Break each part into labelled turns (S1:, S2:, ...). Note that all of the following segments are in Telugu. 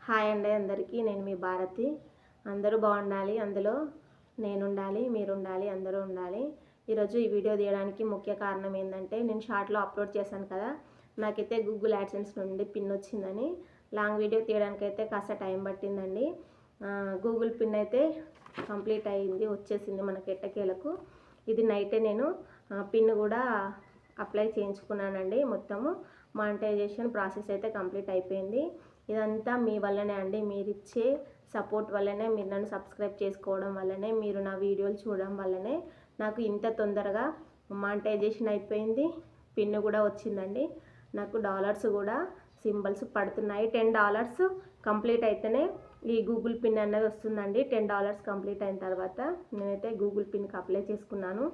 S1: హాయ్ అండి అందరికీ. నేను మీ భారతి. అందరూ బాగుండాలి, అందులో నేనుండాలి, మీరుండాలి, అందరూ ఉండాలి. ఈరోజు ఈ వీడియో తీయడానికి ముఖ్య కారణం ఏంటంటే, నేను షార్ట్లో అప్లోడ్ చేశాను కదా, నాకైతే గూగుల్ యాడ్సెన్స్ నుండి పిన్ వచ్చిందని. లాంగ్ వీడియో తీయడానికైతే కాస్త టైం పట్టిందండి. గూగుల్ పిన్ అయితే కంప్లీట్ అయ్యింది, వచ్చేసింది మనకి ఎట్టకేలకు. ఇది నైటే నేను పిన్ కూడా అప్లై చేయించుకున్నానండి. మొత్తము మానిటైజేషన్ ప్రాసెస్ అయితే కంప్లీట్ అయిపోయింది. ఇదంతా మీ వల్లనే అండి. మీరు ఇచ్చే సపోర్ట్ వల్లనే, మీరు నన్ను సబ్స్క్రైబ్ చేసుకోవడం వల్లనే, మీరు నా వీడియోలు చూడడం వల్లనే నాకు ఇంత తొందరగా మానిటైజేషన్ అయిపోయింది. పిన్ కూడా వచ్చిందండి. నాకు డాలర్స్ కూడా సింబల్స్ పడుతున్నాయి. $10 కంప్లీట్ అయితేనే ఈ గూగుల్ పిన్ అన్నది వస్తుందండి. $10 కంప్లీట్ అయిన తర్వాత నేనైతే గూగుల్ పిన్కి అప్లై చేసుకున్నాను.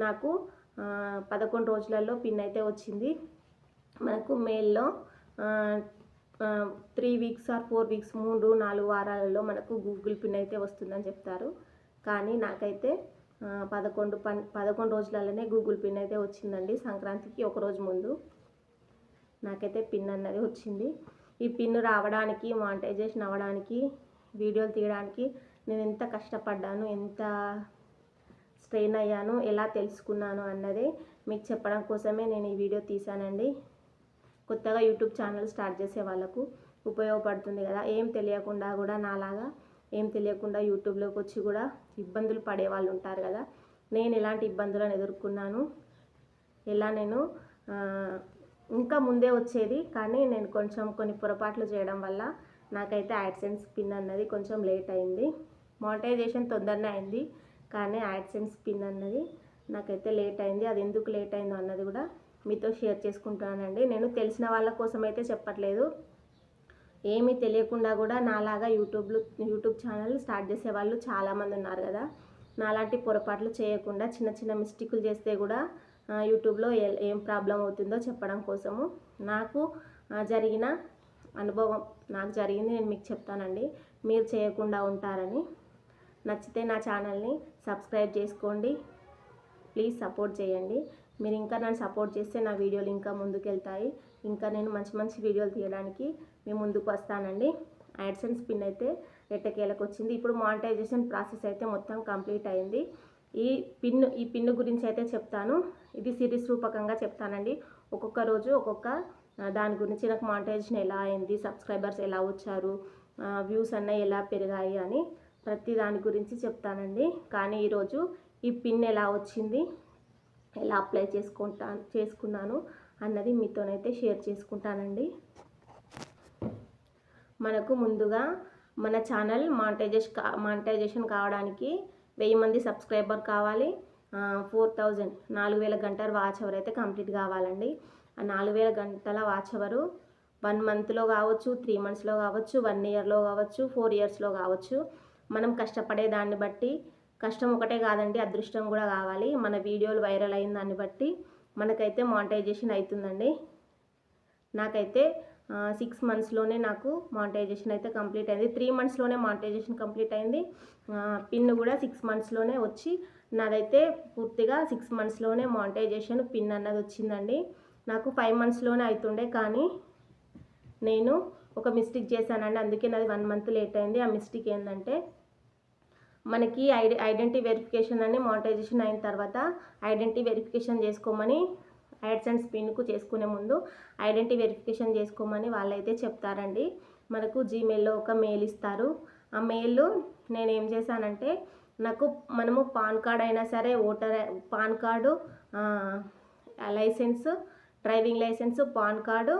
S1: నాకు 11 రోజులలో పిన్ అయితే వచ్చింది. మనకు మెయిల్లో 3 వీక్స్ ఆర్ 4 వీక్స్ 3-4 వారాలలో మనకు గూగుల్ పిన్ అయితే వస్తుందని చెప్తారు. కానీ నాకైతే 11 రోజులలోనే గూగుల్ పిన్ అయితే వచ్చిందండి. సంక్రాంతికి ఒక రోజు ముందు నాకైతే పిన్ అన్నది వచ్చింది. ఈ పిన్ రావడానికి, మానిటైజేషన్ అవ్వడానికి, వీడియోలు తీయడానికి నేను ఎంత కష్టపడ్డాను, ఎంత స్ట్రెయిన్ అయ్యాను, ఎలా తెలుసుకున్నాను అన్నదే మీకు చెప్పడం కోసమే నేను ఈ వీడియో తీశానండి. కొత్తగా యూట్యూబ్ ఛానల్ స్టార్ట్ చేసే వాళ్ళకు ఉపయోగపడుతుంది కదా. ఏం తెలియకుండా కూడా, నాలాగా ఏం తెలియకుండా యూట్యూబ్లోకి వచ్చి కూడా ఇబ్బందులు పడే వాళ్ళు ఉంటారు కదా. నేను ఎలాంటి ఇబ్బందులను ఎదుర్కొన్నాను, ఎలా నేను ఇంకా ముందే వచ్చేది, కానీ నేను కొన్ని పొరపాట్లు చేయడం వల్ల నాకైతే యాడ్సెన్స్ పిన్ అన్నది కొంచెం లేట్ అయింది. మానిటైజేషన్ తొందరనే అయింది, కానీ యాడ్సెన్స్ పిన్ అన్నది నాకైతే లేట్ అయింది. అది ఎందుకు లేట్ అయిందో అన్నది కూడా మీతో షేర్ చేసుకుంటానండి. నేను తెలిసిన వాళ్ళ కోసం అయితే చెప్పట్లేదు. ఏమీ తెలియకుండా కూడా నాలాగా యూట్యూబ్ ఛానల్ స్టార్ట్ చేసే వాళ్ళు చాలామంది ఉన్నారు కదా. నాలాంటి పొరపాట్లు చేయకుండా చిన్న చిన్న మిస్టేకులు చేస్తే కూడా యూట్యూబ్లో ఏం ప్రాబ్లం అవుతుందో చెప్పడం కోసము, నాకు జరిగిన అనుభవం, నాకు జరిగింది నేను మీకు చెప్తానండి. మీరు చేయకుండా ఉంటారని. నచ్చితే నా ఛానల్ని సబ్స్క్రైబ్ చేసుకోండి. ప్లీజ్ సపోర్ట్ చేయండి. మీరు ఇంకా నన్ను సపోర్ట్ చేస్తే నా వీడియోలు ఇంకా ముందుకు వెళ్తాయి. ఇంకా నేను మంచి మంచి వీడియోలు తీయడానికి మీ ముందుకు వస్తానండి. యాడ్సెన్స్ పిన్ అయితే ఎట్టకేలకు వచ్చింది. ఇప్పుడు మానిటైజేషన్ ప్రాసెస్ అయితే మొత్తం కంప్లీట్ అయింది. ఈ పిన్ గురించి అయితే చెప్తాను. ఇది సిరీస్ రూపకంగా చెప్తానండి. ఒక్కొక్క రోజు ఒక్కొక్క దాని గురించి, నాకు మానిటైజేషన్ ఎలా అయింది, సబ్స్క్రైబర్స్ ఎలా వచ్చారు, వ్యూస్ అన్నవి ఎలా పెరిగాయి అని ప్రతి దాని గురించి చెప్తానండి. కానీ ఈరోజు ఈ పిన్ ఎలా వచ్చింది, ఎలా అప్లై చేసుకున్నాను అన్నది మీతోనైతే షేర్ చేసుకుంటానండి. మనకు ముందుగా మన ఛానల్ మానిటైజేషన్ కావడానికి 1000 మంది సబ్స్క్రైబర్ కావాలి. 4,000 గంటల వాచ్ అవర్ అయితే కంప్లీట్ కావాలండి. ఆ 4000 గంటల వాచ్ అవరు 1 మంత్లో కావచ్చు, 3 మంత్స్లో కావచ్చు, 1 ఇయర్లో కావచ్చు, 4 ఇయర్స్లో కావచ్చు. మనం కష్టపడే దాన్ని బట్టి, కష్టం ఒకటే కాదండి, అదృష్టం కూడా కావాలి. మన వీడియోలు వైరల్ అయిన దాన్ని బట్టి మనకైతే మానిటైజేషన్ అవుతుందండి. నాకైతే 6 మంత్స్లోనే నాకు మానిటైజేషన్ అయితే కంప్లీట్ అయింది. 3 మంత్స్లోనే మానిటైజేషన్ కంప్లీట్ అయింది. పిన్ కూడా 6 మంత్స్లోనే వచ్చి, నాదైతే పూర్తిగా 6 మంత్స్లోనే మానిటైజేషన్ పిన్ అన్నది వచ్చిందండి. నాకు 5 మంత్స్లోనే అవుతుండే, కానీ నేను ఒక మిస్టేక్ చేశానండి. అందుకే నాది 1 మంత్ లేట్ అయింది. ఆ మిస్టేక్ ఏంటంటే, మనకి ఐడెంటిటీ వెరిఫికేషన్ అని మానిటైజేషన్ అయిన తర్వాత ఐడెంటిటీ వెరిఫికేషన్ చేసుకోమని, యాడ్సెన్స్ పిన్కు చేసుకునే ముందు ఐడెంటిటీ వెరిఫికేషన్ చేసుకోమని వాళ్ళైతే చెప్తారండి. మనకు జీమెయిల్లో ఒక మెయిల్ ఇస్తారు. ఆ మెయిల్ నేను ఏం చేశానంటే, మనము పాన్ కార్డ్ అయినా సరే, PAN card, license, driving license, PAN card,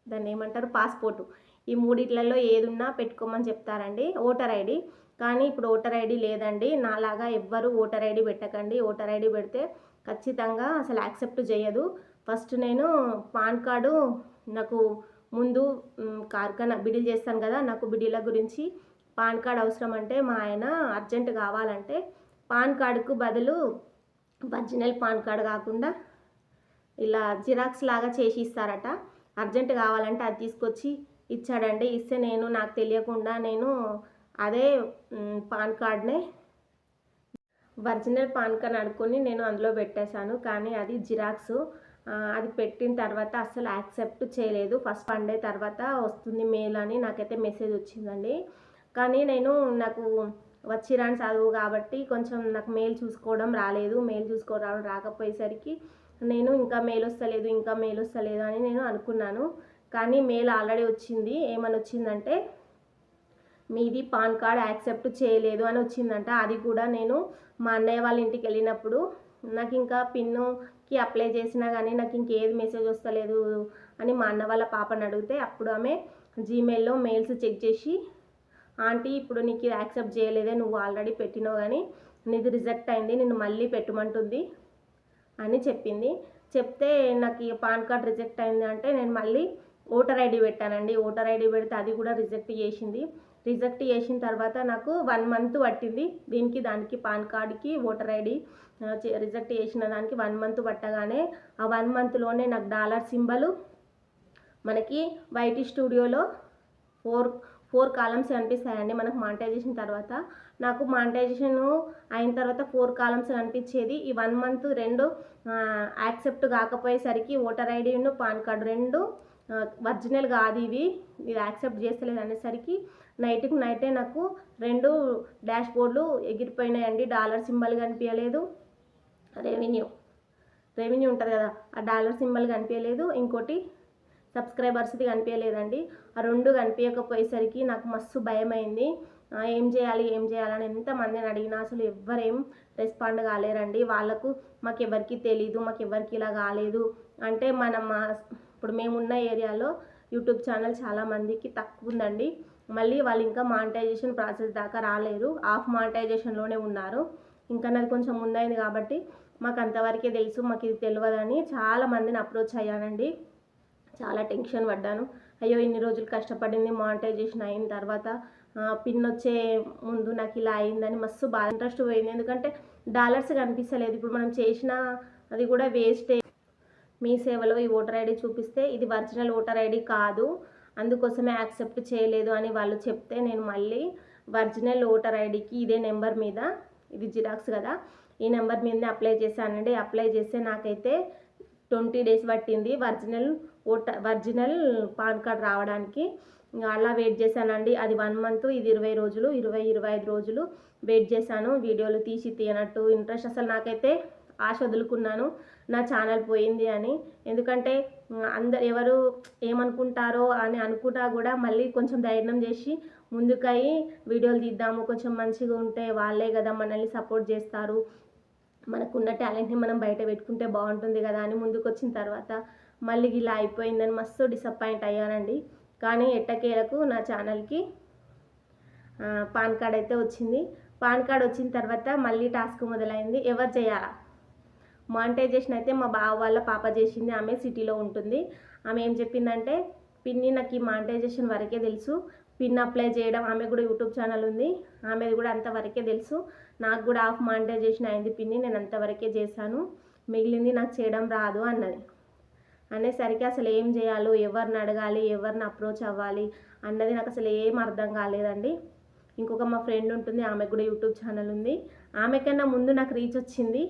S1: దాన్ని ఏమంటారు, పాస్పోర్టు, ఈ మూడిట్లలో ఏదున్నా పెట్టుకోమని చెప్తారండి. ఓటర్ ఐడి, కానీ ఇప్పుడు ఓటర్ ఐడి లేదండి. నాలాగా ఎవ్వరు ఓటర్ ఐడి పెట్టకండి. ఓటర్ ఐడి పెడితే ఖచ్చితంగా అసలు యాక్సెప్ట్ చేయదు. ఫస్ట్ నేను పాన్ కార్డు, నాకు ముందు కార్ఖానా బిడిల్ చేస్తాను కదా, నాకు బిడిల గురించి పాన్ కార్డ్ అవసరం అంటే, మా ఆయన అర్జెంట్ కావాలంటే పాన్ కార్డుకు బదులు ఒరిజినల్ పాన్ కార్డు కాకుండా ఇలా జిరాక్స్ లాగా చేసి ఇస్తారట. అర్జెంట్ కావాలంటే అది తీసుకొచ్చి ఇచ్చాడండి. ఇస్తే నాకు తెలియకుండా నేను అదే పాన్ కార్డ్నే, ఒరిజినల్ పాన్ కార్డ్ అనుకొని నేను అందులో పెట్టేశాను. కానీ అది జిరాక్స్. అది పెట్టిన తర్వాత అస్సలు యాక్సెప్ట్ చేయలేదు. ఫస్ట్ 1 డే తర్వాత వస్తుంది మెయిల్ అని నాకైతే మెసేజ్ వచ్చిందండి. కానీ నాకు వచ్చి రాని చదువు కాబట్టి కొంచెం నాకు మెయిల్ చూసుకోవడం రాలేదు. మెయిల్ చూసుకోవడం రాకపోయేసరికి నేను ఇంకా మెయిల్ వస్తలేదు అని నేను అనుకున్నాను. కానీ మెయిల్ ఆల్రెడీ వచ్చింది. ఏమని వచ్చిందంటే మీది పాన్ కార్డ్ యాక్సెప్ట్ చేయలేదు అని వచ్చిందంట. అది కూడా నేను మా అన్నయ్య వాళ్ళ ఇంటికి వెళ్ళినప్పుడు నాకు ఇంకా పిన్నుకి అప్లై చేసినా కానీ నాకు ఇంకేది మెసేజ్ వస్తలేదు అని మా అన్న వాళ్ళ పాపని అడిగితే అప్పుడు ఆమె జీమెయిల్లో మెయిల్స్ చెక్ చేసి ఆంటీ ఇప్పుడు నీకు ఇది యాక్సెప్ట్ చేయలేదే, నువ్వు ఆల్రెడీ పెట్టినావు కానీ నీది రిజెక్ట్ అయింది, నిన్ను మళ్ళీ పెట్టమంటుంది అని చెప్పింది. చెప్తే నాకు పాన్ కార్డ్ రిజెక్ట్ అయింది అంటే నేను మళ్ళీ ఓటర్ ఐడి పెట్టానండి. ఓటర్ ఐడి పెడితే అది కూడా రిజెక్ట్ చేసింది. రిజెక్ట్ చేసిన తర్వాత నాకు 1 మంత్ పట్టింది. దానికి పాన్ కార్డ్కి ఓటర్ ఐడి రిజెక్ట్ చేసిన దానికి 1 మంత్ పట్టగానే ఆ 1 మంత్లోనే నాకు డాలర్ సింబల్ మనకి వైటీ స్టూడియోలో 4 కాలమ్స్ కనిపిస్తాయండి. మనకు మానిటైజేషన్ తర్వాత నాకు మానిటైజేషన్ అయిన తర్వాత 4 కాలమ్స్ కనిపించేది. ఈ 1 మంత్ 2 యాక్సెప్ట్ కాకపోయేసరికి ఓటర్ ఐడిను పాన్ కార్డు 2 ఒరిజినల్ కాదు, ఇది యాక్సెప్ట్ చేస్తలేదు అనేసరికి నైటే నాకు 2 డాష్ బోర్డులు ఎగిరిపోయినాయండి. డాలర్ సింబల్ కనిపించలేదు, రెవెన్యూ ఉంటుంది కదా ఆ డాలర్ సింబల్ కనిపించలేదు, ఇంకోటి సబ్స్క్రైబర్స్ది కనిపించలేదండి. ఆ 2 కనిపించకపోయేసరికి నాకు మస్తు భయమైంది. ఏం చేయాలని ఎంతమందిని అడిగినా అసలు ఎవ్వరేం రెస్పాండ్ కాలేరండి. వాళ్ళకు మాకెవరికి తెలీదు, మాకెవరికి ఇలా కాలేదు అంటే ఇప్పుడు మేమున్న ఏరియాలో యూట్యూబ్ ఛానల్ చాలామందికి తక్కువ ఉందండి. మళ్ళీ వాళ్ళు ఇంకా మానిటైజేషన్ ప్రాసెస్ దాకా రాలేరు, ఆఫ్ మానిటైజేషన్లోనే ఉన్నారు. ఇంకా నాది కొంచెం ముందైంది కాబట్టి మాకు అంతవరకే తెలుసు, మాకు ఇది తెలియదని చాలామందిని అప్రోచ్ అయ్యానండి. చాలా టెన్షన్ పడ్డాను. అయ్యో ఇన్ని రోజులు కష్టపడింది మానిటైజేషన్ అయిన తర్వాత పిన్ వచ్చే ముందు నాకు ఇలా అయిందని మస్తు బాగా ఇంట్రెస్ట్ పోయింది. ఎందుకంటే డాలర్స్ కనిపిస్తలేదు. ఇప్పుడు మనం చేసిన అది కూడా వేస్టే. మీ సేవలో ఈ ఓటర్ ఐడి చూపిస్తే ఇది ఒరిజినల్ ఓటర్ ఐడి కాదు, అందుకోసమే యాక్సెప్ట్ చేయలేదు అని వాళ్ళు చెప్తే నేను మళ్ళీ ఒరిజినల్ ఓటర్ ఐడికి ఇదే నెంబర్ మీద, ఇది జిరాక్స్ కదా, ఈ నెంబర్ మీదనే అప్లై చేశానండి. అప్లై చేస్తే నాకైతే 20 డేస్ పట్టింది ఒరిజినల్ పాన్ కార్డ్ రావడానికి. అలా వెయిట్ చేశానండి. అది 1 మంత్, ఇది 20 రోజులు, 25 రోజులు వెయిట్ చేశాను. వీడియోలు తీయనట్టు ఇంట్రెస్ట్ అసలు నాకైతే ఆశ వదులుకున్నాను నా ఛానల్ పోయింది అని. ఎందుకంటే అందరు ఎవరు ఏమనుకుంటారో అని అనుకున్నా కూడా మళ్ళీ కొంచెం ధైర్యం చేసి ముందుకై వీడియోలు తీద్దాము, కొంచెం మంచిగా ఉంటే వాళ్ళే కదా మనల్ని సపోర్ట్ చేస్తారు, మనకున్న టాలెంట్ని మనం బయట పెట్టుకుంటే బాగుంటుంది కదా అని ముందుకు వచ్చిన తర్వాత మళ్ళీ ఇలా అయిపోయిందని మస్తు డిసప్పాయింట్ అయ్యానండి. కానీ ఎట్టకేలకు నా ఛానల్కి పాన్ కార్డ్ అయితే వచ్చింది. పాన్ కార్డ్ వచ్చిన తర్వాత మళ్ళీ టాస్క్ మొదలైంది. ఎవరు చేయాలా మానిటైజేషన్ అయితే మా బావ వాళ్ళ పాప చేసింది. ఆమె సిటీలో ఉంటుంది. ఆమె ఏం చెప్పిందంటే పిన్ని నాకు ఈ మానిటైజేషన్ వరకే తెలుసు, పిన్ అప్లై చేయడం, ఆమె కూడా యూట్యూబ్ ఛానల్ ఉంది, ఆమెది కూడా అంతవరకే తెలుసు, నాకు కూడా ఆఫ్ మానిటైజేషన్ అయింది పిన్ని, నేను అంతవరకే చేశాను, మిగిలింది నాకు చేయడం రాదు అన్నది. అనేసరికి అసలు ఏం చేయాలో, ఎవరిని అడగాలి, ఎవరిని అప్రోచ్ అవ్వాలి అన్నది నాకు అసలు ఏం అర్థం కాలేదండి. ఇంకొక మా ఫ్రెండ్ ఉంటుంది, ఆమెకు కూడా యూట్యూబ్ ఛానల్ ఉంది, ఆమెకన్నా ముందు నాకు రీచ్ వచ్చింది.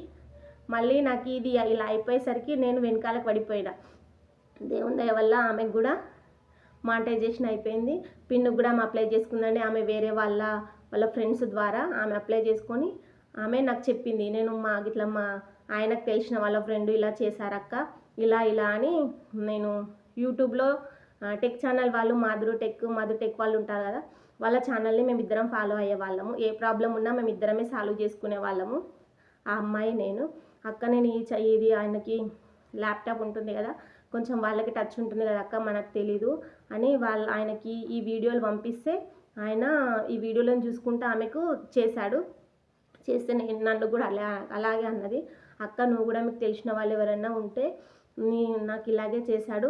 S1: మళ్ళీ నాకు ఇది ఇలా అయిపోయేసరికి నేను వెనకాలకు పడిపోయినా. దేవుని దయ వల్ల ఆమెకు కూడా మానిటైజేషన్ అయిపోయింది. పిన్ను కూడా ఆమె అప్లై చేసుకుందండి. ఆమె వేరే వాళ్ళ ఫ్రెండ్స్ ద్వారా ఆమె అప్లై చేసుకొని ఆమె నాకు చెప్పింది. నేను మా ఆయనకు తెలిసిన వాళ్ళ ఫ్రెండ్ ఇలా చేశారక్క, ఇలా అని నేను యూట్యూబ్లో టెక్ ఛానల్ వాళ్ళు మధు టెక్ వాళ్ళు ఉంటారు కదా, వాళ్ళ ఛానల్ని మేమిద్దరం ఫాలో అయ్యే వాళ్ళము. ఏ ప్రాబ్లం ఉన్నా మేమిద్దరమే సాల్వ్ చేసుకునే వాళ్ళము. ఆ అమ్మాయి నేను అక్క, నేను ఇది ఆయనకి ల్యాప్టాప్ ఉంటుంది కదా, కొంచెం వాళ్ళకి టచ్ ఉంటుంది కదా అక్క, మనకు తెలీదు అని ఆయనకి ఈ వీడియోలు పంపిస్తే ఆయన ఈ వీడియోలను చూసుకుంటూ ఆమెకు చేశాడు. చేస్తే నన్ను కూడా అలాగే అన్నది, అక్క నువ్వు కూడా మీకు తెలిసిన వాళ్ళు ఎవరైనా ఉంటే నాకు ఇలాగే చేశాడు,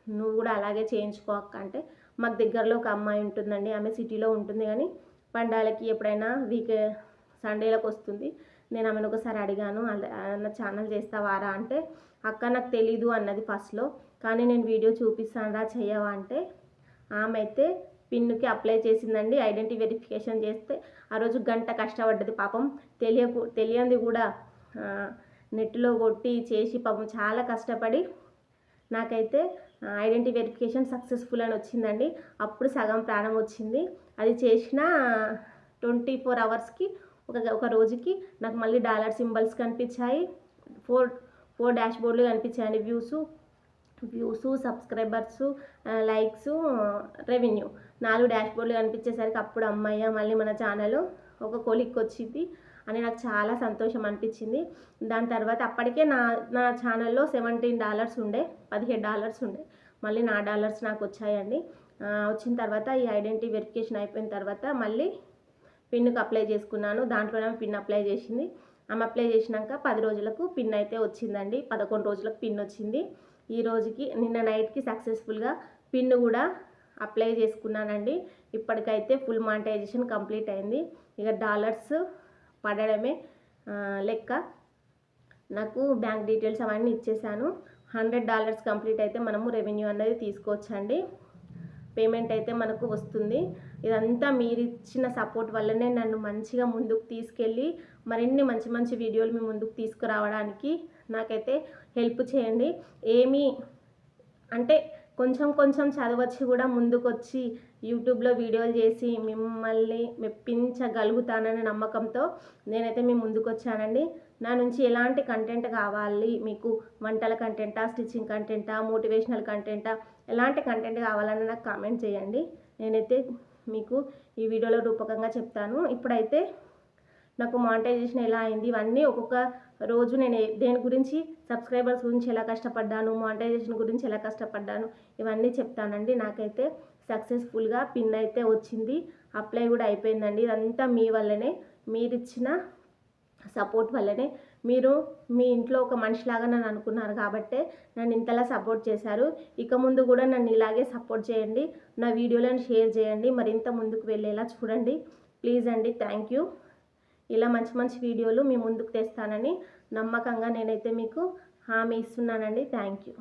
S1: నువ్వు కూడా అలాగే చేయించుకో అక్క అంటే, మాకు దగ్గరలో ఒక అమ్మాయి ఉంటుందండి, ఆమె సిటీలో ఉంటుంది కానీ పండాలకి ఎప్పుడైనా సండేలకు వస్తుంది. నేను ఆమెను ఒకసారి అడిగాను, నా ఛానల్ చేస్తావారా అంటే, అక్క నాకు తెలీదు అన్నది ఫస్ట్లో, కానీ నేను వీడియో చూపిస్తాను రా చెయ్యవా అంటే ఆమె అయితే పిన్నుకి అప్లై చేసిందండి. ఐడెంటిటీ వెరిఫికేషన్ చేస్తే ఆ రోజు 1 గంట కష్టపడ్డది పాపం, తెలియంది కూడా నెట్లో కొట్టి చేసి పాపం చాలా కష్టపడి నాకైతే ఐడెంటిటీ వెరిఫికేషన్ సక్సెస్ఫుల్ అని వచ్చిందండి. అప్పుడు సగం ప్రాణం వచ్చింది. అది చేసిన 24 అవర్స్కి ఒక రోజుకి నాకు మళ్ళీ డాలర్ సింబల్స్ కనిపించాయి. 4 డాష్ బోర్డులు కనిపించాయండి. Views, subscribers, likes, revenue 4 dash బోర్డులు కనిపించేసరికి అప్పుడు అమ్మయ్య మళ్ళీ మన ఛానల్ ఒక కొలిక్కి వచ్చింది అని నాకు చాలా సంతోషం అనిపించింది. దాని తర్వాత అప్పటికే నా ఛానల్లో $17 ఉండే, $17 ఉండే. మళ్ళీ నా డాలర్స్ నాకు వచ్చాయండి. వచ్చిన తర్వాత ఈ ఐడెంటిటీ వెరిఫికేషన్ అయిపోయిన తర్వాత మళ్ళీ పిన్కి అప్లై చేసుకున్నాను. దాంట్లోనే పిన్ అప్లై చేసింది. ఆమె అప్లై చేసినాక 10 రోజులకు పిన్ అయితే వచ్చిందండి. 11 రోజులకు పిన్ వచ్చింది. ఈ రోజుకి నిన్న నైట్కి సక్సెస్ఫుల్గా పిన్ కూడా అప్లై చేసుకున్నానండి. ఇప్పటికైతే ఫుల్ మానిటైజేషన్ కంప్లీట్ అయింది. ఇక డాలర్స్ పడడమే లెక్క. నాకు బ్యాంక్ డీటెయిల్స్ అవన్నీ ఇచ్చేసాను. $100 కంప్లీట్ అయితే మనము రెవెన్యూ అనేది తీసుకోవచ్చండి. పేమెంట్ అయితే మనకు వస్తుంది. ఇదంతా మీరు ఇచ్చిన సపోర్ట్ వల్లనే నన్ను మంచిగా ముందుకు తీసుకెళ్ళి మరిన్ని మంచి మంచి వీడియోలు మీ ముందుకు తీసుకురావడానికి నాకైతే హెల్ప్ చేయండి. ఏమీ అంటే కొంచెం చదవచ్చు కూడా ముందుకు వచ్చి యూట్యూబ్లో వీడియోలు చేసి మిమ్మల్ని మెప్పించగలుగుతాననే నమ్మకంతో నేనైతే మీ ముందుకు వచ్చానండి. నా నుంచి ఎలాంటి కంటెంట్ కావాలి మీకు? వంటల కంటెంటా, స్టిచ్చింగ్ కంటెంటా, మోటివేషనల్ కంటెంటా, ఎలాంటి కంటెంట్ కావాలని నాకు కామెంట్ చేయండి. నేనైతే మీకు ఈ వీడియోలో రూపకంగా చెప్తాను. ఇప్పుడైతే నాకు మానిటైజేషన్ ఎలా అయింది ఇవన్నీ ఒక్కొక్క రోజు నేను దేని గురించి, సబ్స్క్రైబర్స్ గురించి ఎలా కష్టపడ్డాను, మానిటైజేషన్ గురించి ఎలా కష్టపడ్డాను ఇవన్నీ చెప్తానండి. నాకైతే సక్సెస్ఫుల్గా పిన్ అయితే వచ్చింది. అప్లై కూడా అయిపోయిందండి. ఇదంతా మీ వల్లనే, మీరిచ్చిన సపోర్ట్ వల్లనే. మీరు మీ ఇంట్లో ఒక మనిషిలాగా నన్ను అనుకున్నారు కాబట్టే నన్ను ఇంతలా సపోర్ట్ చేశారు. ఇక ముందు కూడా నన్ను ఇలాగే సపోర్ట్ చేయండి. నా వీడియోలను షేర్ చేయండి. మరింత ముందుకు వెళ్ళేలా చూడండి. ప్లీజ్ అండి. Thank you. ఇలా మంచి మంచి వీడియోలు మీ ముందుకు తెస్తానని నమ్మకంగా నేనైతే మీకు హామీ ఇస్తున్నానండి. Thank you.